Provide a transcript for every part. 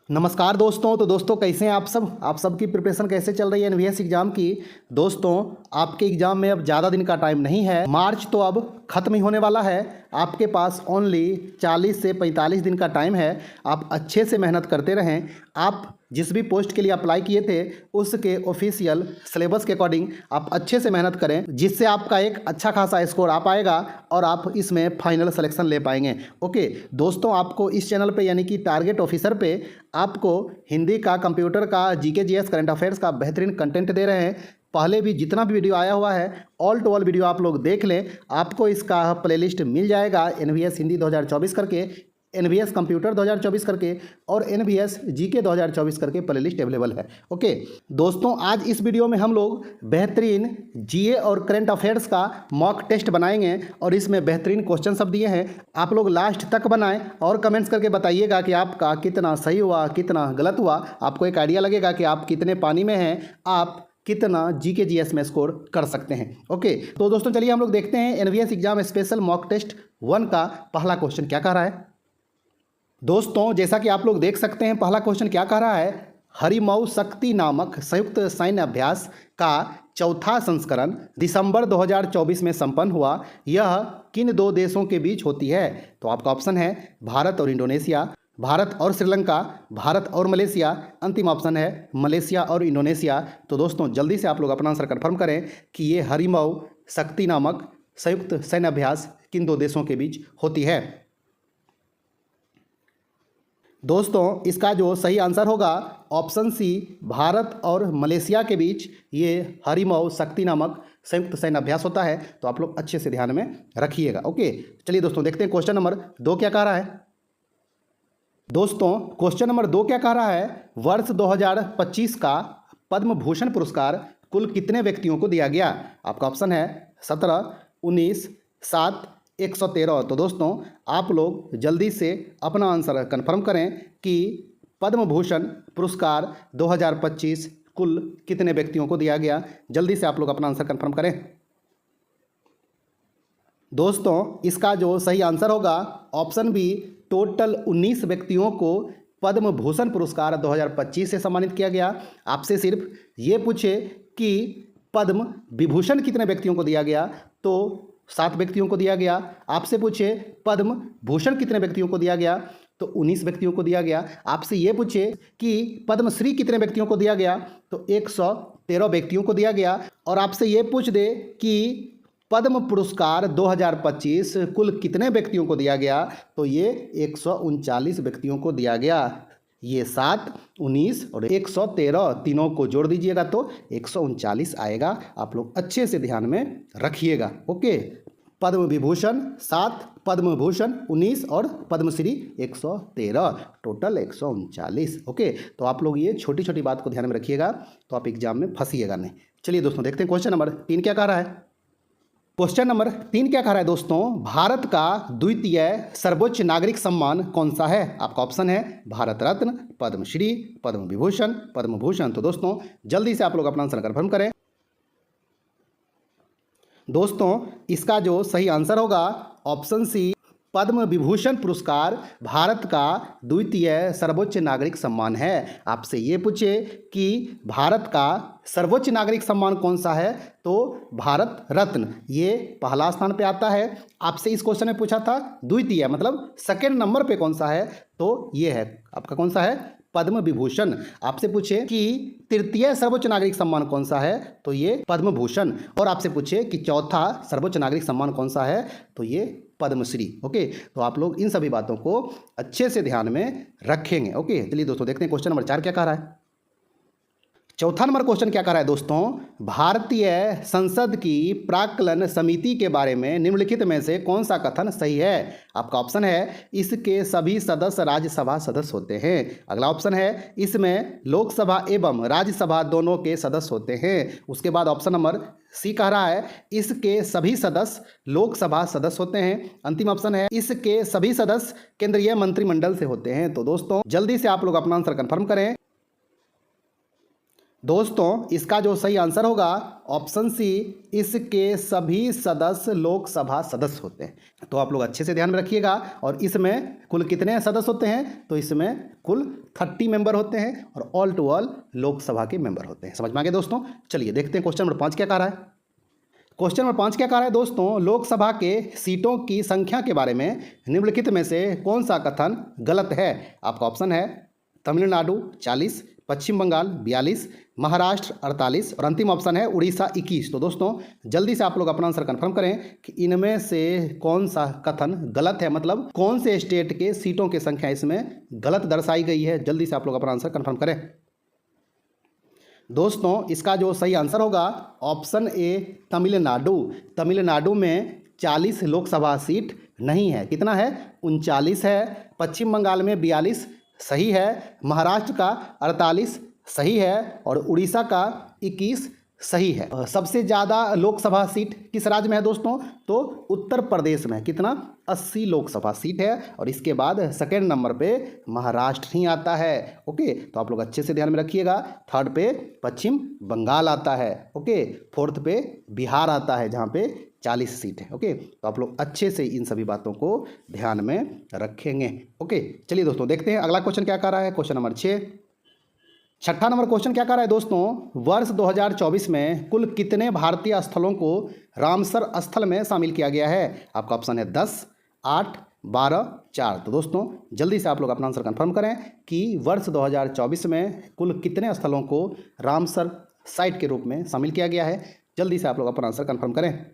नमस्कार दोस्तों। तो दोस्तों कैसे हैं आप सब की प्रिपरेशन कैसे चल रही है एनवीएस एग्ज़ाम की। दोस्तों आपके एग्ज़ाम में अब ज़्यादा दिन का टाइम नहीं है, मार्च तो अब ख़त्म ही होने वाला है। आपके पास ओनली 40 से 45 दिन का टाइम है। आप अच्छे से मेहनत करते रहें। आप जिस भी पोस्ट के लिए अप्लाई किए थे उसके ऑफिशियल सिलेबस के अकॉर्डिंग आप अच्छे से मेहनत करें, जिससे आपका एक अच्छा खासा स्कोर आ पाएगा और आप इसमें फाइनल सिलेक्शन ले पाएंगे। ओके दोस्तों, आपको इस चैनल पे यानी कि टारगेट ऑफिसर पे आपको हिंदी का, कंप्यूटर का, जीके जीएस, करंट अफेयर्स का बेहतरीन कंटेंट दे रहे हैं। पहले भी जितना भी वीडियो आया हुआ है ऑल टू ऑल वीडियो आप लोग देख लें, आपको इसका प्लेलिस्ट मिल जाएगा। एनवीएस हिंदी 2024 करके, एनवीएस कंप्यूटर 2024 करके और एनवीएस जीके 2024 करके प्लेलिस्ट अवेलेबल है। ओके दोस्तों, आज इस वीडियो में हम लोग बेहतरीन जीए और करंट अफेयर्स का मॉक टेस्ट बनाएंगे और इसमें बेहतरीन क्वेश्चन सब दिए हैं। आप लोग लास्ट तक बनाएं और कमेंट्स करके बताइएगा कि आपका कितना सही हुआ, कितना गलत हुआ। आपको एक आइडिया लगेगा कि आप कितने पानी में हैं, आप कितना जीके जीएस में स्कोर कर सकते हैं। ओके तो दोस्तों चलिए हम लोग देखते हैं NVS exam special mock test 1 का पहला क्वेश्चन क्या कह रहा है। दोस्तों जैसा कि आप लोग देख सकते हैं, पहला क्वेश्चन क्या कह रहा है। हरिमऊ शक्ति नामक संयुक्त सैन्य अभ्यास का चौथा संस्करण दिसंबर 2024 में संपन्न हुआ। यह किन दो देशों के बीच होती है। तो आपका ऑप्शन है भारत और इंडोनेशिया, भारत और श्रीलंका, भारत और मलेशिया, अंतिम ऑप्शन है मलेशिया और इंडोनेशिया। तो दोस्तों जल्दी से आप लोग अपना आंसर कन्फर्म करें कि ये हरिमऊ शक्ति नामक संयुक्त सैन्य अभ्यास किन दो देशों के बीच होती है। दोस्तों इसका जो सही आंसर होगा ऑप्शन सी, भारत और मलेशिया के बीच ये हरिमऊ शक्ति नामक संयुक्त सैन्य अभ्यास होता है। तो आप लोग अच्छे से ध्यान में रखिएगा। ओके चलिए दोस्तों देखते हैं क्वेश्चन नंबर 2 क्या कह रहा है। दोस्तों क्वेश्चन नंबर 2 क्या कह रहा है। वर्ष 2025 का पद्म भूषण पुरस्कार कुल कितने व्यक्तियों को दिया गया। आपका ऑप्शन है 17, 19, 7, 113। तो दोस्तों आप लोग जल्दी से अपना आंसर कंफर्म करें कि पद्म भूषण पुरस्कार 2025 कुल कितने व्यक्तियों को दिया गया। जल्दी से आप लोग अपना आंसर कंफर्म करें। दोस्तों इसका जो सही आंसर होगा ऑप्शन बी, टोटल 19 व्यक्तियों को पद्म भूषण पुरस्कार 2025 से सम्मानित किया गया। आपसे सिर्फ ये पूछे कि पद्म विभूषण कितने व्यक्तियों को दिया गया, तो 7 व्यक्तियों को दिया गया। आपसे पूछे पद्म भूषण कितने व्यक्तियों को दिया गया, तो 19 व्यक्तियों को दिया गया। आपसे ये पूछे कि पद्मश्री कितने व्यक्तियों को दिया गया, तो 113 व्यक्तियों को दिया गया। और आपसे ये पूछ दे कि पद्म पुरस्कार 2025 कुल कितने व्यक्तियों को दिया गया, तो ये 139 व्यक्तियों को दिया गया। ये 7, 19 और 113 तीनों को जोड़ दीजिएगा तो 139 आएगा। आप लोग अच्छे से ध्यान में रखिएगा। ओके पद्म विभूषण 7, पद्म भूषण 19 और पद्मश्री 113, टोटल 139। ओके तो आप लोग ये छोटी छोटी बात को ध्यान में रखिएगा तो आप एग्जाम में फंसिएगा नहीं। चलिए दोस्तों देखते हैं क्वेश्चन नंबर 3 क्या कह रहा है। क्वेश्चन नंबर 3 क्या कह रहा है दोस्तों। भारत का द्वितीय सर्वोच्च नागरिक सम्मान कौन सा है। आपका ऑप्शन है भारत रत्न, पद्मश्री, पद्म विभूषण, पद्म भूषण। तो दोस्तों जल्दी से आप लोग अपना आंसर कंफर्म करें। दोस्तों इसका जो सही आंसर होगा ऑप्शन सी, पद्म विभूषण पुरस्कार भारत का द्वितीय सर्वोच्च नागरिक सम्मान है। आपसे ये पूछे कि भारत का सर्वोच्च नागरिक सम्मान कौन सा है, तो भारत रत्न ये पहला स्थान पे आता है। आपसे इस क्वेश्चन में पूछा था द्वितीय मतलब सेकंड नंबर पे कौन सा है, तो ये है आपका कौन सा है, पद्म विभूषण। आपसे पूछे कि तृतीय सर्वोच्च नागरिक सम्मान कौन सा है, तो ये पद्म भूषण। और आपसे पूछे कि चौथा सर्वोच्च नागरिक सम्मान कौन सा है, तो ये पद्मश्री। ओके तो आप लोग इन सभी बातों को अच्छे से ध्यान में रखेंगे। ओके चलिए दोस्तों देखते हैं क्वेश्चन नंबर 4 क्या कह रहा है। चौथा नंबर क्वेश्चन क्या कह रहा है दोस्तों। भारतीय संसद की प्राक्कलन समिति के बारे में निम्नलिखित में से कौन सा कथन सही है। आपका ऑप्शन है इसके सभी सदस्य राज्यसभा सदस्य होते हैं। अगला ऑप्शन है इसमें लोकसभा एवं राज्यसभा दोनों के सदस्य होते हैं। उसके बाद ऑप्शन नंबर सी कह रहा है इसके सभी सदस्य लोकसभा सदस्य होते हैं। अंतिम ऑप्शन है इसके सभी सदस्य केंद्रीय मंत्रिमंडल से होते हैं। तो दोस्तों जल्दी से आप लोग अपना आंसर कंफर्म करें। दोस्तों इसका जो सही आंसर होगा ऑप्शन सी, इसके सभी सदस्य लोकसभा सदस्य होते हैं। तो आप लोग अच्छे से ध्यान में रखिएगा। और इसमें कुल कितने सदस्य होते हैं? तो इसमें कुल 30 मेंबर होते हैं और ऑल टू ऑल लोकसभा के मेंबर होते हैं। समझ में आ गया दोस्तों? चलिए देखते हैं क्वेश्चन नंबर 5 क्या कह रहा है। क्वेश्चन नंबर 5 क्या कह रहा है दोस्तों, लोकसभा के सीटों की संख्या के बारे में निम्नलिखित में से कौन सा कथन गलत है? आपका ऑप्शन है तमिलनाडु 40, पश्चिम बंगाल 42, महाराष्ट्र 48 और अंतिम ऑप्शन है उड़ीसा 21। तो दोस्तों जल्दी से आप लोग अपना आंसर कंफर्म करें कि इनमें से कौन सा कथन गलत है, मतलब कौन से स्टेट के सीटों की संख्या इसमें गलत दर्शाई गई है। जल्दी से आप लोग अपना आंसर कंफर्म करें। दोस्तों इसका जो सही आंसर होगा ऑप्शन ए तमिलनाडु। तमिलनाडु में 40 लोकसभा सीट नहीं है। कितना है? 39 है। पश्चिम बंगाल में 42 सही है, महाराष्ट्र का 48 सही है और उड़ीसा का 21 सही है। सबसे ज़्यादा लोकसभा सीट किस राज्य में है दोस्तों? तो उत्तर प्रदेश में। कितना? 80 लोकसभा सीट है और इसके बाद सेकेंड नंबर पे महाराष्ट्र ही आता है। ओके, तो आप लोग अच्छे से ध्यान में रखिएगा। थर्ड पे पश्चिम बंगाल आता है। ओके, फोर्थ पे बिहार आता है जहाँ पे 40 सीट है। ओके, तो आप लोग अच्छे से इन सभी बातों को ध्यान में रखेंगे। ओके, चलिए दोस्तों देखते हैं अगला क्वेश्चन क्या कर रहा है। क्वेश्चन नंबर 6, छठा नंबर क्वेश्चन क्या कर रहा है दोस्तों, वर्ष 2024 में कुल कितने भारतीय स्थलों को रामसर स्थल में शामिल किया गया है? आपका ऑप्शन है 10, 8, 12, 4। तो दोस्तों जल्दी से आप लोग अपना आंसर कंफर्म करें कि वर्ष 2024 में कुल कितने स्थलों को रामसर साइट के रूप में शामिल किया गया है। जल्दी से आप लोग अपना आंसर कंफर्म करें।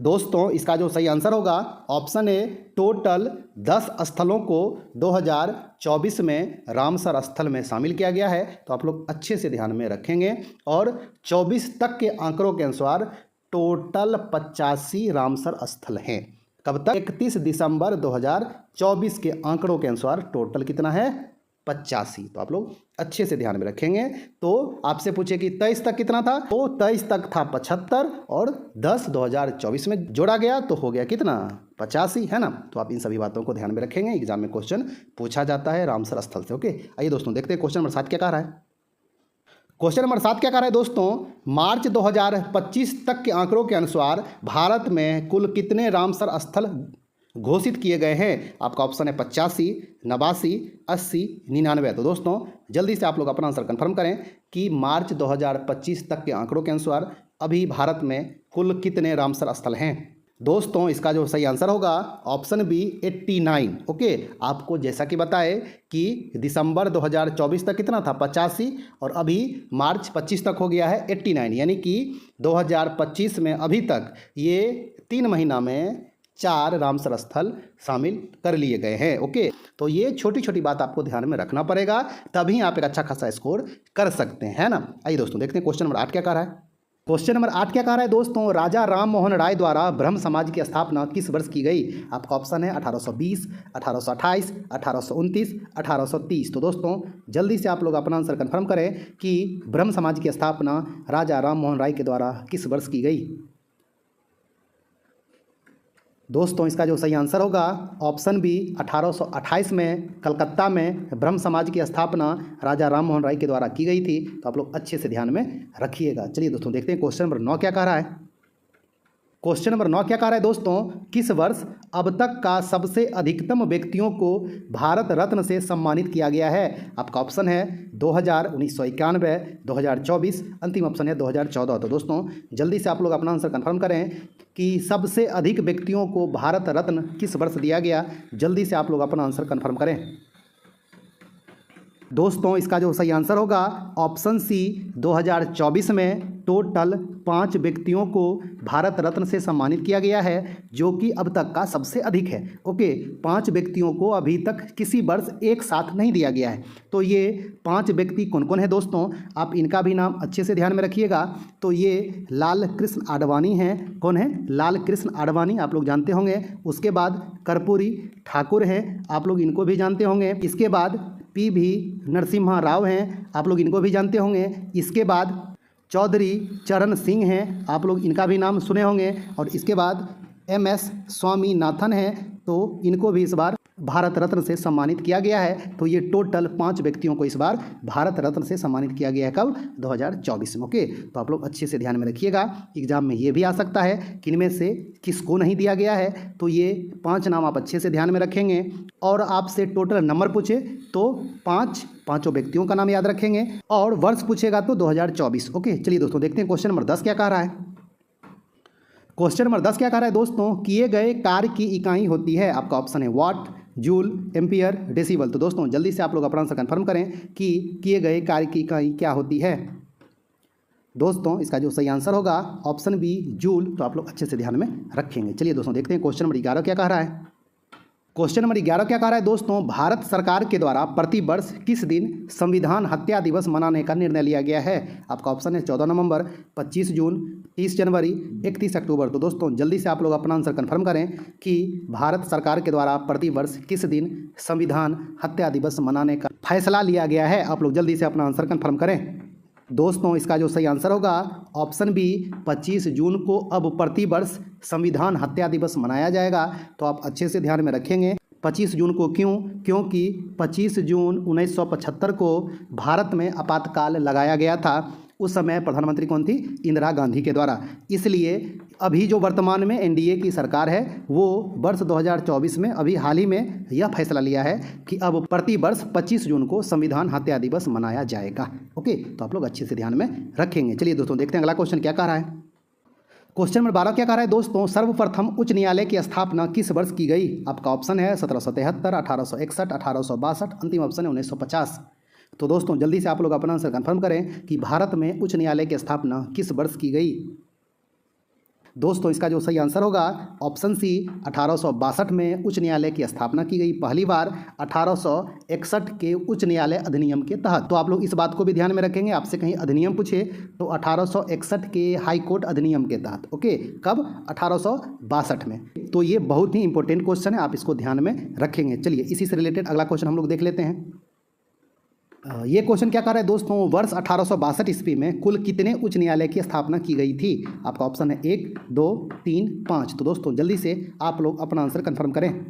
दोस्तों इसका जो सही आंसर होगा ऑप्शन ए, टोटल 10 स्थलों को 2024 में रामसर स्थल में शामिल किया गया है। तो आप लोग अच्छे से ध्यान में रखेंगे और 24 तक के आंकड़ों के अनुसार टोटल 85 रामसर स्थल हैं। कब तक? 31 दिसंबर 2024 के आंकड़ों के अनुसार टोटल कितना है? 85। तो आप लोग अच्छे से ध्यान में रखेंगे। तो आपसे पूछे कि 23 तक कितना था? तो 23 तक था 75 और 10 2024 में जोड़ा गया तो हो गया कितना? 85, है ना। तो आप इन सभी बातों को ध्यान में रखेंगे। एग्जाम में क्वेश्चन पूछा जाता है रामसर स्थल से। ओके, आइए दोस्तों देखते हैं क्वेश्चन नंबर 7 क्या कह रहा है। क्वेश्चन नंबर 7 क्या कह रहा है दोस्तों, मार्च 2025 तक के आंकड़ों के अनुसार भारत में कुल कितने रामसर स्थल घोषित किए गए हैं? आपका ऑप्शन है 85, 89, 80, 99। तो दोस्तों जल्दी से आप लोग अपना आंसर कंफर्म करें कि मार्च 2025 तक के आंकड़ों के अनुसार अभी भारत में कुल कितने रामसर स्थल हैं। दोस्तों इसका जो सही आंसर होगा ऑप्शन बी 89। ओके, आपको जैसा कि बताए कि दिसंबर 2024 तक कितना था? 85 और अभी मार्च 25 तक हो गया है 89, यानी कि 2025 में अभी तक ये 3 महीना में 4 रामसर स्थल शामिल कर लिए गए हैं। ओके, तो ये छोटी छोटी बात आपको ध्यान में रखना पड़ेगा, तभी आप एक अच्छा खासा स्कोर कर सकते हैं, है ना। आइए दोस्तों देखते हैं क्वेश्चन नंबर 8 क्या कह रहा है। क्वेश्चन नंबर 8 क्या कह रहा है दोस्तों, राजा राम मोहन राय द्वारा ब्रह्म समाज की स्थापना किस वर्ष की गई? आपका ऑप्शन है 1820, 1828, 1829, 1830। तो दोस्तों जल्दी से आप लोग अपना आंसर कंफर्म करें कि ब्रह्म समाज की स्थापना राजा राम मोहन राय के द्वारा किस वर्ष की गई। दोस्तों इसका जो सही आंसर होगा ऑप्शन बी 1828 में कलकत्ता में ब्रह्म समाज की स्थापना राजा राम मोहन राय के द्वारा की गई थी। तो आप लोग अच्छे से ध्यान में रखिएगा। चलिए दोस्तों देखते हैं क्वेश्चन नंबर 9 क्या कह रहा है। क्वेश्चन नंबर 9 क्या कह रहा है दोस्तों, किस वर्ष अब तक का सबसे अधिकतम व्यक्तियों को भारत रत्न से सम्मानित किया गया है? आपका ऑप्शन है 2000, 1991, 2024, अंतिम ऑप्शन है 2014। तो दोस्तों जल्दी से आप लोग अपना आंसर कंफर्म करें कि सबसे अधिक व्यक्तियों को भारत रत्न किस वर्ष दिया गया। जल्दी से आप लोग अपना आंसर कंफर्म करें। दोस्तों इसका जो सही आंसर होगा ऑप्शन सी 2024 में टोटल 5 व्यक्तियों को भारत रत्न से सम्मानित किया गया है, जो कि अब तक का सबसे अधिक है। ओके, 5 व्यक्तियों को अभी तक किसी वर्ष एक साथ नहीं दिया गया है। तो ये 5 व्यक्ति कौन कौन है दोस्तों, आप इनका भी नाम अच्छे से ध्यान में रखिएगा। तो ये लाल कृष्ण आडवाणी हैं। कौन है? लाल कृष्ण आडवाणी, आप लोग जानते होंगे। उसके बाद कर्पूरी ठाकुर हैं, आप लोग इनको भी जानते होंगे। इसके बाद पी.वी. नरसिम्हा राव हैं, आप लोग इनको भी जानते होंगे। इसके बाद चौधरी चरण सिंह हैं, आप लोग इनका भी नाम सुने होंगे। और इसके बाद M.S. स्वामीनाथन हैं, तो इनको भी इस बार भारत रत्न से सम्मानित किया गया है। तो ये टोटल 5 व्यक्तियों को इस बार भारत रत्न से सम्मानित किया गया है। कब? 2024 में। ओके, तो आप लोग अच्छे से ध्यान में रखिएगा, एग्जाम में ये भी आ सकता है कि इनमें से किसको नहीं दिया गया है। तो ये 5 नाम आप अच्छे से ध्यान में रखेंगे और आपसे टोटल नंबर पूछे तो पाँचों व्यक्तियों का नाम याद रखेंगे और वर्ष पूछेगा तो 2024। ओके, चलिए दोस्तों देखते हैं क्वेश्चन नंबर 10 क्या कह रहा है। क्वेश्चन नंबर 10 क्या कह रहा है दोस्तों, किए गए कार्य की इकाई होती है। आपका ऑप्शन है वाट, जूल, एम्पियर, डेसिबल। तो दोस्तों जल्दी से आप लोग अपना आंसर कंफर्म करें कि किए गए कार्य की इकाई क्या होती है। दोस्तों इसका जो सही आंसर होगा ऑप्शन बी, जूल। तो आप लोग अच्छे से ध्यान में रखेंगे। चलिए दोस्तों देखते हैं क्वेश्चन नंबर 11 क्या कह रहा है। क्वेश्चन नंबर 11 क्या कह रहा है दोस्तों, भारत सरकार के द्वारा प्रति वर्ष किस दिन संविधान हत्या दिवस मनाने का निर्णय लिया गया है। आपका ऑप्शन है 14 नवंबर, 25 जून, 30 जनवरी, 31 अक्टूबर। तो दोस्तों जल्दी से आप लोग अपना आंसर कंफर्म करें कि भारत सरकार के द्वारा प्रति वर्ष किस दिन संविधान हत्या दिवस मनाने का फैसला लिया गया है। आप लोग जल्दी से अपना आंसर कंफर्म करें। दोस्तों इसका जो सही आंसर होगा ऑप्शन बी, 25 जून को अब प्रति वर्ष संविधान हत्या दिवस मनाया जाएगा। तो आप अच्छे से ध्यान में रखेंगे 25 जून को। क्यों? क्योंकि 25 जून 1975 को भारत में आपातकाल लगाया गया था। उस समय प्रधानमंत्री कौन थी? इंदिरा गांधी के द्वारा। इसलिए अभी जो वर्तमान में एनडीए की सरकार है वो वर्ष 2024 में अभी हाल ही में यह फैसला लिया है कि अब प्रति वर्ष 25 जून को संविधान हत्या दिवस मनाया जाएगा। ओके, तो आप लोग अच्छे से ध्यान में रखेंगे। चलिए दोस्तों देखते हैं अगला क्वेश्चन क्या कह रहा है। क्वेश्चन नंबर 12 क्या कह रहा है दोस्तों, सर्वप्रथम उच्च न्यायालय की स्थापना किस वर्ष की गई। आपका ऑप्शन है 1773, 1861, 1862, अंतिम ऑप्शन है 1950। तो दोस्तों जल्दी से आप लोग अपना आंसर कंफर्म करें कि भारत में उच्च न्यायालय की स्थापना किस वर्ष की गई। दोस्तों इसका जो सही आंसर होगा ऑप्शन सी, 1862 में उच्च न्यायालय की स्थापना की गई पहली बार 1861 के उच्च न्यायालय अधिनियम के तहत। तो आप लोग इस बात को भी ध्यान में रखेंगे, आपसे कहीं अधिनियम पूछे तो 1861 के हाई कोर्ट अधिनियम के तहत। ओके, कब? 1862 में। तो ये बहुत ही इंपॉर्टेंट क्वेश्चन है, आप इसको ध्यान में रखेंगे। चलिए इसी से रिलेटेड अगला क्वेश्चन हम लोग देख लेते हैं। ये क्वेश्चन क्या कर रहा है दोस्तों, वर्ष 1862 ईस्वी में कुल कितने उच्च न्यायालय की स्थापना की गई थी। आपका ऑप्शन है 1, 2, 3, 5। तो दोस्तों जल्दी से आप लोग अपना आंसर कंफर्म करें।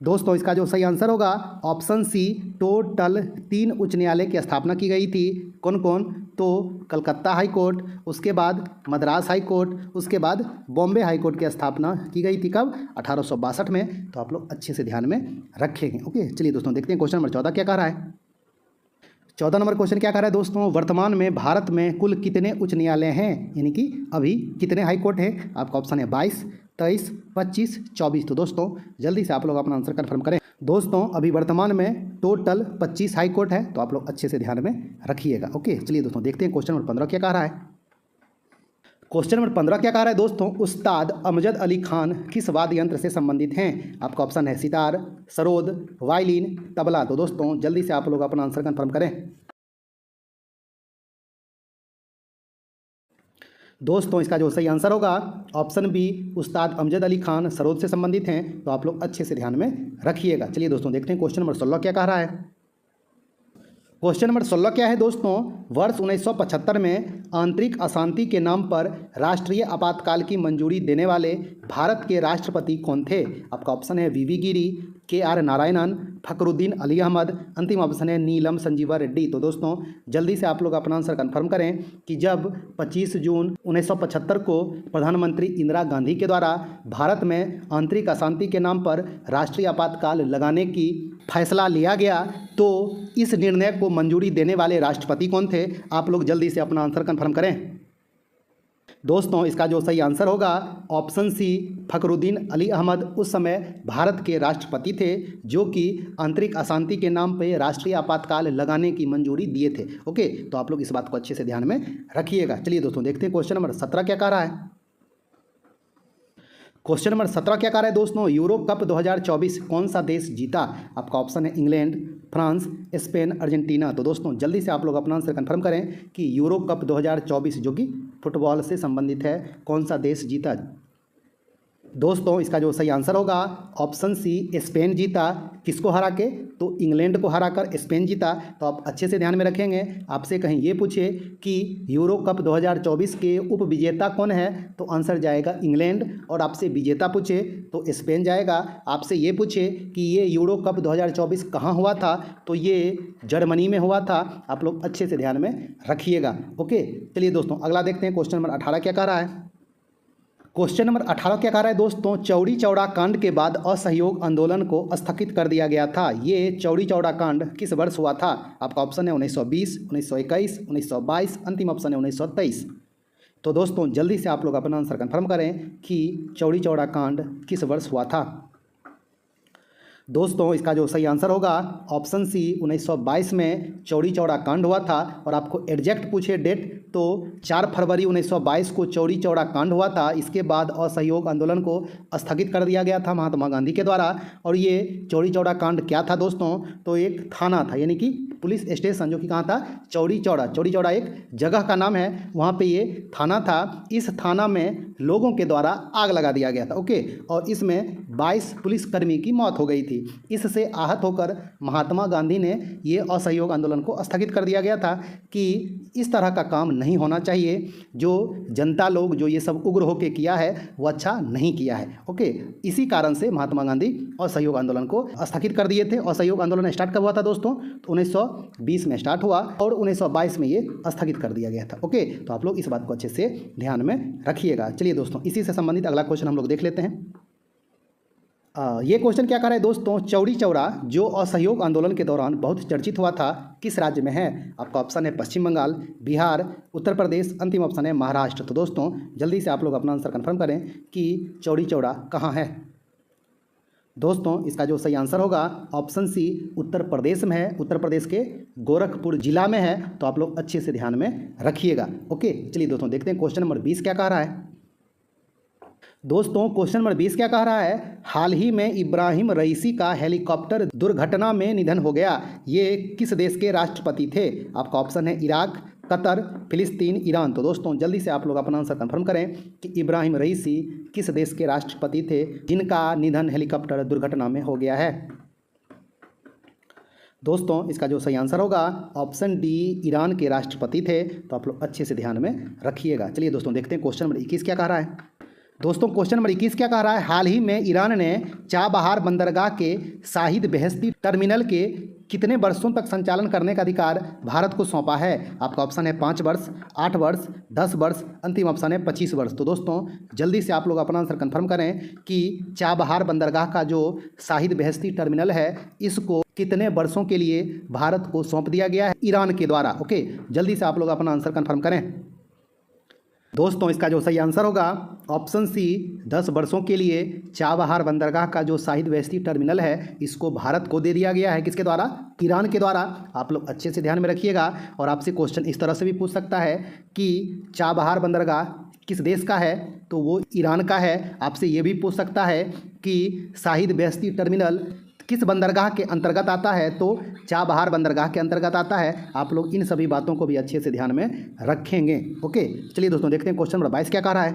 दोस्तों इसका जो सही आंसर होगा ऑप्शन सी, टोटल 3 उच्च न्यायालय की स्थापना की गई थी। कौन कौन? तो कलकत्ता हाई कोर्ट, उसके बाद मद्रास हाई कोर्ट, उसके बाद बॉम्बे हाई कोर्ट की स्थापना की गई थी। कब? 1862 में। तो आप लोग अच्छे से ध्यान में रखेंगे। ओके, चलिए दोस्तों देखते हैं क्वेश्चन नंबर 14 क्या कह रहा है। 14 नंबर क्वेश्चन क्या कह रहा है दोस्तों, वर्तमान में भारत में कुल कितने उच्च न्यायालय हैं, यानी कि अभी कितने हाई कोर्ट हैं। आपका ऑप्शन है 22, 23, 25, 24। तो दोस्तों जल्दी से आप लोग अपना आंसर कंफर्म करें। दोस्तों अभी वर्तमान में टोटल 25 हाई कोर्ट है। तो आप लोग अच्छे से ध्यान में रखिएगा। ओके, चलिए दोस्तों देखते हैं क्वेश्चन नंबर 15 क्या कह रहा है। क्वेश्चन नंबर 15 क्या कह रहा है दोस्तों, उस्ताद अमजद अली खान किस वाद्य यंत्र से संबंधित हैं। आपका ऑप्शन है सितार, सरोद, वायलिन, तबला। तो दोस्तों जल्दी से आप लोग अपना आंसर कंफर्म करें। दोस्तों इसका जो सही आंसर होगा ऑप्शन बी, उस्ताद अमजद अली खान सरोद से संबंधित हैं। तो आप लोग अच्छे से ध्यान में रखिएगा। चलिए दोस्तों देखते हैं क्वेश्चन नंबर 16 क्या कह रहा है। क्वेश्चन नंबर 16 क्या है दोस्तों, वर्ष 1975 में आंतरिक अशांति के नाम पर राष्ट्रीय आपातकाल की मंजूरी देने वाले भारत के राष्ट्रपति कौन थे। आपका ऑप्शन है वीवी गिरी, के.आर. नारायणन, फखरुद्दीन अली अहमद, अंतिम ऑप्शन है नीलम संजीवा रेड्डी। तो दोस्तों जल्दी से आप लोग अपना आंसर कंफर्म करें कि जब 25 जून 1975 को प्रधानमंत्री इंदिरा गांधी के द्वारा भारत में आंतरिक अशांति के नाम पर राष्ट्रीय आपातकाल लगाने की फैसला लिया गया तो इस निर्णय को मंजूरी देने वाले राष्ट्रपति कौन थे। आप लोग जल्दी से अपना आंसर कंफर्म करें। दोस्तों इसका जो सही आंसर होगा ऑप्शन सी, फखरुद्दीन अली अहमद उस समय भारत के राष्ट्रपति थे जो कि आंतरिक अशांति के नाम पे राष्ट्रीय आपातकाल लगाने की मंजूरी दिए थे। ओके, तो आप लोग इस बात को अच्छे से ध्यान में रखिएगा। चलिए दोस्तों देखते हैं क्वेश्चन नंबर 17 क्या कह रहा है। क्वेश्चन नंबर 17 क्या कह रहा है दोस्तों, यूरो कप 2024 कौन सा देश जीता। आपका ऑप्शन है इंग्लैंड, फ्रांस, स्पेन, अर्जेंटीना। तो दोस्तों जल्दी से आप लोग अपना आंसर कंफर्म करें कि यूरो कप 2024 जो कि फुटबॉल से संबंधित है, कौन सा देश जीता। दोस्तों इसका जो सही आंसर होगा ऑप्शन सी, स्पेन जीता। किसको हरा के? तो इंग्लैंड को हराकर स्पेन जीता। तो आप अच्छे से ध्यान में रखेंगे। आपसे कहीं ये पूछे कि यूरो कप 2024 के उप विजेता कौन है, तो आंसर जाएगा इंग्लैंड। और आपसे विजेता पूछे तो स्पेन जाएगा। आपसे ये पूछे कि ये यूरो कप 2024 कहाँ हुआ था, तो ये जर्मनी में हुआ था। आप लोग अच्छे से ध्यान में रखिएगा। ओके, चलिए दोस्तों अगला देखते हैं। क्वेश्चन नंबर 18 क्या कह रहा है? क्वेश्चन नंबर 18 क्या कह रहा है दोस्तों? चौरी चौरा कांड के बाद असहयोग आंदोलन को स्थगित कर दिया गया था। ये चौरी चौरा कांड किस वर्ष हुआ था? आपका ऑप्शन है 1920, 1921, 1922, अंतिम ऑप्शन है 1923। तो दोस्तों जल्दी से आप लोग अपना आंसर कन्फर्म करें कि चौरी चौरा कांड किस वर्ष हुआ था। दोस्तों इसका जो सही आंसर होगा ऑप्शन सी, 1922 में चौरी चौरा कांड हुआ था। और आपको एग्जैक्ट पूछे डेट, तो 4 फरवरी 1922 को चौरी चौरा कांड हुआ था। इसके बाद असहयोग आंदोलन को स्थगित कर दिया गया था महात्मा गांधी के द्वारा। और ये चौरी चौरा कांड क्या था दोस्तों? तो एक थाना था, यानी कि पुलिस स्टेशन, जो कि कहाँ था? चौरी चौरा। चौरी चौरा एक जगह का नाम है, वहाँ पे ये थाना था। इस थाना में लोगों के द्वारा आग लगा दिया गया था। ओके, और इसमें 22 पुलिसकर्मी की मौत हो गई थी। इससे आहत होकर महात्मा गांधी ने ये असहयोग आंदोलन को स्थगित कर दिया गया था कि इस तरह का काम नहीं होना चाहिए। जो जनता लोग जो ये सब उग्र होकर किया है वो अच्छा नहीं किया है। ओके, इसी कारण से महात्मा गांधी असहयोग आंदोलन को स्थगित कर दिए थे। असहयोग आंदोलन स्टार्ट कब हुआ था दोस्तों? तो 1920 में स्टार्ट हुआ और 1922 में ये स्थगित कर दिया गया था। ओके, तो आप लोग इस बात को अच्छे से ध्यान में रखिएगा। चलिए दोस्तों इसी से संबंधित अगला क्वेश्चन हम लोग देख लेते हैं। ये क्वेश्चन क्या कर रहा है दोस्तों? चौरी चौरा जो असहयोग आंदोलन के दौरान बहुत चर्चित हुआ था, किस राज्य में है? आपका ऑप्शन है पश्चिम बंगाल, बिहार, उत्तर प्रदेश, अंतिम ऑप्शन है महाराष्ट्र। तो दोस्तों जल्दी से आप लोग अपना आंसर कंफर्म करें कि चौरी चौरा कहाँ है। दोस्तों इसका जो सही आंसर होगा ऑप्शन सी, उत्तर प्रदेश में है। उत्तर प्रदेश के गोरखपुर जिला में है। तो आप लोग अच्छे से ध्यान में रखिएगा। ओके, चलिए दोस्तों देखते हैं क्वेश्चन नंबर 20 क्या कह रहा है। दोस्तों क्वेश्चन नंबर 20 क्या कह रहा है? हाल ही में इब्राहिम रईसी का हेलीकॉप्टर दुर्घटना में निधन हो गया। ये किस देश के राष्ट्रपति थे? आपका ऑप्शन है इराक, कतर, फिलिस्तीन, ईरान। तो दोस्तों जल्दी से आप लोग अपना आंसर कंफर्म करें कि इब्राहिम रईसी किस देश के राष्ट्रपति थे जिनका निधन हेलीकॉप्टर दुर्घटना में हो गया है। दोस्तों इसका जो सही आंसर होगा ऑप्शन डी, ईरान के राष्ट्रपति थे। तो आप लोग अच्छे से ध्यान में रखिएगा। चलिए दोस्तों देखते हैं क्वेश्चन नंबर 21 क्या कह रहा है। दोस्तों क्वेश्चन नंबर 21 क्या कह रहा है? हाल ही में ईरान ने चाबहार बंदरगाह के शाहिद बेहेश्ती टर्मिनल के कितने वर्षों तक संचालन करने का अधिकार भारत को सौंपा है? आपका ऑप्शन है 5 वर्ष, 8 वर्ष, 10 वर्ष, अंतिम ऑप्शन है 25 वर्ष। तो दोस्तों जल्दी से आप लोग अपना आंसर कंफर्म करें कि चाबहार बंदरगाह का जो शाहिद बेहेश्ती टर्मिनल है इसको कितने वर्षों के लिए भारत को सौंप दिया गया है ईरान के द्वारा। ओके, जल्दी से आप लोग अपना आंसर कंफर्म करें। दोस्तों इसका जो सही आंसर होगा ऑप्शन सी, 10 वर्षों के लिए चाबहार बंदरगाह का जो शाहिद बेहेश्ती टर्मिनल है इसको भारत को दे दिया गया है। किसके द्वारा? ईरान के द्वारा। आप लोग अच्छे से ध्यान में रखिएगा। और आपसे क्वेश्चन इस तरह से भी पूछ सकता है कि चाबहार बंदरगाह किस देश का है, तो वो ईरान का है। आपसे ये भी पूछ सकता है कि शाहिद बेहेश्ती टर्मिनल किस बंदरगाह के अंतर्गत आता है, तो चाबहार बंदरगाह के अंतर्गत आता है। आप लोग इन सभी बातों को भी अच्छे से ध्यान में रखेंगे। ओके, चलिए दोस्तों देखते हैं क्वेश्चन नंबर 22 क्या कह रहा है।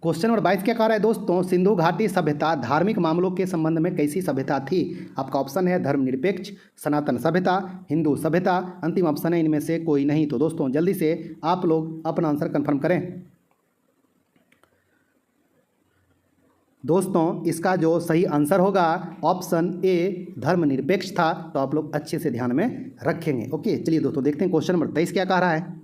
क्वेश्चन नंबर 22 क्या कह रहा है दोस्तों? सिंधु घाटी सभ्यता धार्मिक मामलों के संबंध में कैसी सभ्यता थी? आपका ऑप्शन है धर्मनिरपेक्ष, सनातन सभ्यता, हिंदू सभ्यता, अंतिम ऑप्शन है इनमें से कोई नहीं। तो दोस्तों जल्दी से आप लोग अपना आंसर कंफर्म करें। दोस्तों इसका जो सही आंसर होगा ऑप्शन ए, धर्मनिरपेक्ष था। तो आप लोग अच्छे से ध्यान में रखेंगे। ओके, चलिए दोस्तों देखते हैं क्वेश्चन नंबर 23 क्या कह रहा है।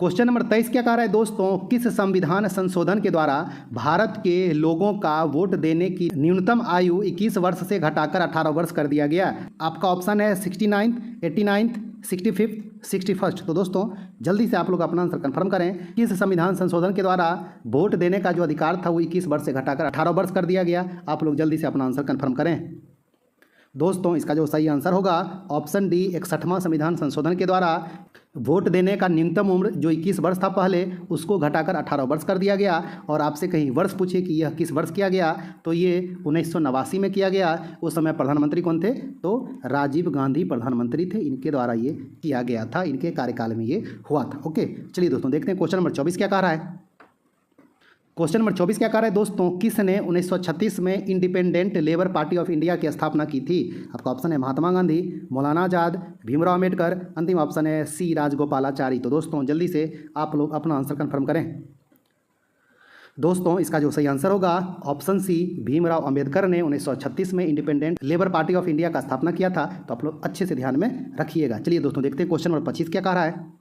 क्वेश्चन नंबर 23 क्या कह रहा है दोस्तों? किस संविधान संशोधन के द्वारा भारत के लोगों का वोट देने की न्यूनतम आयु 21 वर्ष से घटाकर 18 वर्ष कर दिया गया? आपका ऑप्शन है 69, 89, 65, 61। तो दोस्तों जल्दी से आप लोग अपना आंसर कंफर्म करें। किस संविधान संशोधन के द्वारा वोट देने का जो अधिकार था वो 21 वर्ष से घटाकर 18 वर्ष कर दिया गया? आप लोग जल्दी से अपना आंसर कंफर्म करें। दोस्तों इसका जो सही आंसर होगा ऑप्शन डी, 61वां संविधान संशोधन के द्वारा वोट देने का न्यूनतम उम्र जो 21 वर्ष था पहले, उसको घटाकर 18 वर्ष कर दिया गया। और आपसे कहीं वर्ष पूछे कि यह किस वर्ष किया गया, तो ये 1989 में किया गया। उस समय प्रधानमंत्री कौन थे? तो राजीव गांधी प्रधानमंत्री थे। इनके द्वारा ये किया गया था, इनके कार्यकाल में ये हुआ था। ओके, चलिए दोस्तों देखते हैं क्वेश्चन नंबर 24 क्या कह रहा है। क्वेश्चन नंबर 24 क्या कह रहा है दोस्तों, किसने 1936 में independent labour party of India की स्थापना की थी? आपका ऑप्शन है महात्मा गांधी, मौलाना आजाद, भीमराव अम्बेडकर, अंतिम ऑप्शन है सी राजगोपालाचारी। तो दोस्तों जल्दी से आप लोग अपना आंसर कंफर्म करें। दोस्तों इसका जो सही आंसर होगा ऑप्शन सी, भीमराव अंबेडकर ने 1936 में independent labour party of India का स्थापना किया था। तो आप लोग अच्छे से ध्यान में रखिएगा। चलिए दोस्तों देखते हैं क्वेश्चन नंबर 25 क्या कह रहा है।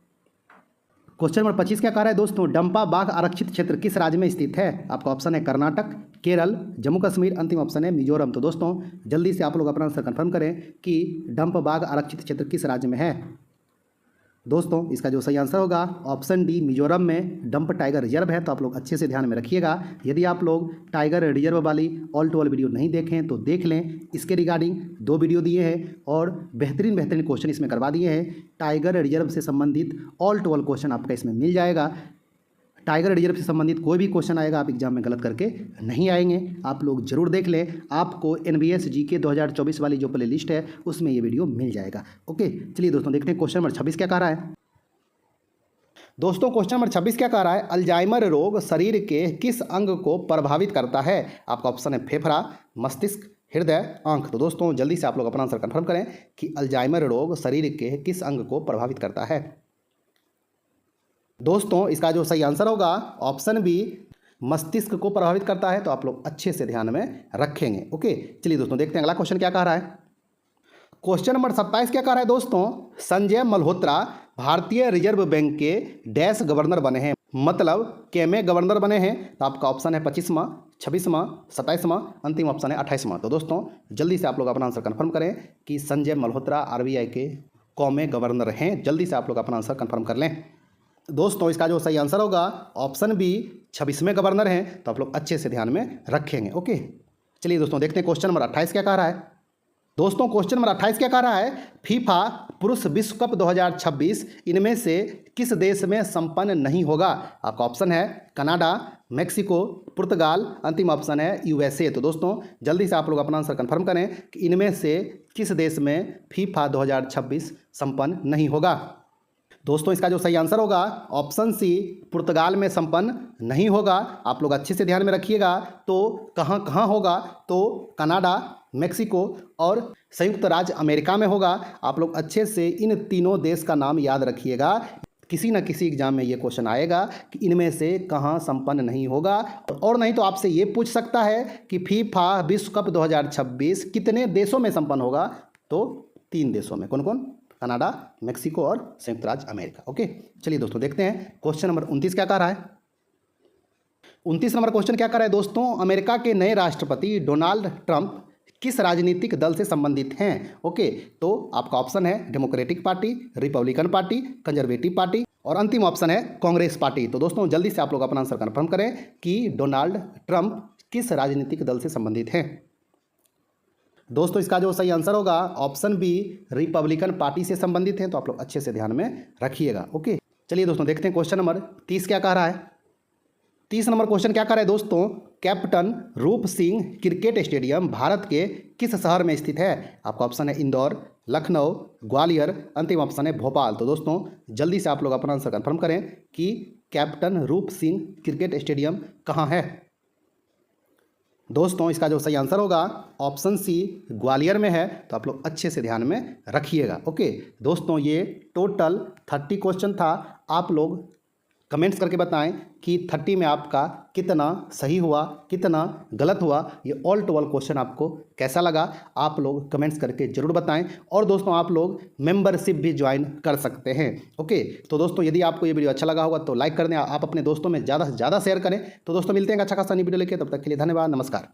क्वेश्चन नंबर 25 क्या कह रहा है दोस्तों, डंपा बाघ आरक्षित क्षेत्र किस राज्य में स्थित है? आपका ऑप्शन है कर्नाटक, केरल, जम्मू कश्मीर, अंतिम ऑप्शन है मिजोरम। तो दोस्तों जल्दी से आप लोग अपना आंसर कंफर्म करें कि डंप बाघ आरक्षित क्षेत्र किस राज्य में है। दोस्तों इसका जो सही आंसर होगा ऑप्शन डी, मिजोरम में डंप टाइगर रिजर्व है। तो आप लोग अच्छे से ध्यान में रखिएगा। यदि आप लोग टाइगर रिजर्व वाली ऑल टू ऑल वीडियो नहीं देखें तो देख लें। इसके रिगार्डिंग 2 वीडियो दिए हैं और बेहतरीन क्वेश्चन इसमें करवा दिए हैं। टाइगर रिजर्व से संबंधित ऑल टू ऑल क्वेश्चन आपका इसमें मिल जाएगा। टाइगर रिजर्व से संबंधित कोई भी क्वेश्चन आएगा आप एग्जाम में गलत करके नहीं आएंगे। आप लोग जरूर देख लें। आपको NVS GK 2024 वाली जो प्ले लिस्ट है उसमें ये वीडियो मिल जाएगा। ओके चलिए दोस्तों देखते हैं क्वेश्चन नंबर 26 क्या कह रहा है। दोस्तों क्वेश्चन नंबर 26 क्या कह रहा है, अल्जाइमर रोग शरीर के किस अंग को प्रभावित करता है? आपका ऑप्शन है फेफड़ा, मस्तिष्क, हृदय, आंख। तो दोस्तों जल्दी से आप लोग अपना आंसर कंफर्म करें कि अल्जाइमर रोग शरीर के किस अंग को प्रभावित करता है। दोस्तों इसका जो सही आंसर होगा ऑप्शन बी, मस्तिष्क को प्रभावित करता है। तो आप लोग अच्छे से ध्यान में रखेंगे। ओके चलिए दोस्तों देखते हैं अगला क्वेश्चन क्या कह रहा है। क्वेश्चन नंबर 27 क्या कह रहा है दोस्तों, संजय मल्होत्रा भारतीय रिजर्व बैंक के डैश गवर्नर बने हैं, मतलब के में गवर्नर बने हैं। तो आपका ऑप्शन है 25वां, 26वां, 27वां, अंतिम ऑप्शन है 28वां। तो दोस्तों जल्दी से आप लोग अपना आंसर कंफर्म करें कि संजय मल्होत्रा RBI के कौ में गवर्नर हैं। जल्दी से आप लोग अपना आंसर कंफर्म कर लें। दोस्तों इसका जो सही आंसर होगा ऑप्शन बी, 26वें गवर्नर हैं। तो आप लोग अच्छे से ध्यान में रखेंगे। ओके चलिए दोस्तों देखते हैं क्वेश्चन नंबर 28 क्या कह रहा है। दोस्तों क्वेश्चन नंबर 28 क्या कह रहा है, फीफा पुरुष विश्व कप 2026 इनमें से किस देश में संपन्न नहीं होगा? आपका ऑप्शन है कनाडा, मेक्सिको, पुर्तगाल, अंतिम ऑप्शन है USA। तो दोस्तों जल्दी से आप लोग अपना आंसर कंफर्म करें कि इनमें से किस देश में फीफा 2026 संपन्न नहीं होगा। दोस्तों इसका जो सही आंसर होगा ऑप्शन सी, पुर्तगाल में संपन्न नहीं होगा। आप लोग अच्छे से ध्यान में रखिएगा। तो कहाँ कहाँ होगा, तो कनाडा, मेक्सिको और संयुक्त राज्य अमेरिका में होगा। आप लोग अच्छे से इन तीनों देश का नाम याद रखिएगा। किसी न किसी एग्जाम में ये क्वेश्चन आएगा कि इनमें से कहाँ संपन्न नहीं होगा। और नहीं तो आपसे ये पूछ सकता है कि फीफा विश्व कप 2026 कितने देशों में संपन्न होगा? तो 3 देशों में। कौन कौन? कनाडा, मेक्सिको और संयुक्त राज्य अमेरिका। ओके चलिए दोस्तों देखते हैं क्वेश्चन नंबर 29 क्या कह रहा है। 29 नंबर क्वेश्चन क्या कह रहा है दोस्तों, अमेरिका के नए राष्ट्रपति डोनाल्ड ट्रंप किस राजनीतिक दल से संबंधित हैं? ओके तो आपका ऑप्शन है democratic party, Republican party, conservative party और अंतिम ऑप्शन है कांग्रेस पार्टी। तो दोस्तों जल्दी से आप लोग अपना आंसर कंफर्म करें कि डोनाल्ड ट्रंप किस राजनीतिक दल से संबंधित हैं। दोस्तों इसका जो सही आंसर होगा ऑप्शन बी, रिपब्लिकन पार्टी से संबंधित है। तो आप लोग अच्छे से ध्यान में रखिएगा। ओके चलिए दोस्तों देखते हैं क्वेश्चन नंबर 30 क्या कह रहा है। 30 नंबर क्वेश्चन क्या कह रहा है दोस्तों, कैप्टन रूप सिंह क्रिकेट स्टेडियम भारत के किस शहर में स्थित है? आपका ऑप्शन है इंदौर, लखनऊ, ग्वालियर, अंतिम ऑप्शन है भोपाल। तो दोस्तों जल्दी से आप लोग अपना आंसर कंफर्म करें कि कैप्टन रूप सिंह क्रिकेट स्टेडियम कहाँ है। दोस्तों इसका जो सही आंसर होगा ऑप्शन सी, ग्वालियर में है। तो आप लोग अच्छे से ध्यान में रखिएगा। ओके दोस्तों ये टोटल 30 क्वेश्चन था। आप लोग कमेंट्स करके बताएं कि 30 में आपका कितना सही हुआ, कितना गलत हुआ। ये ऑल टू ऑल क्वेश्चन आपको कैसा लगा आप लोग कमेंट्स करके ज़रूर बताएं। और दोस्तों आप लोग मेंबरशिप भी ज्वाइन कर सकते हैं। ओके तो दोस्तों यदि आपको ये वीडियो अच्छा लगा होगा तो लाइक कर दें। आप अपने दोस्तों में ज़्यादा से ज़्यादा शेयर करें। तो दोस्तों मिलते हैं अच्छा खासा नई वीडियो लेके, तब तक के लिए धन्यवाद, नमस्कार।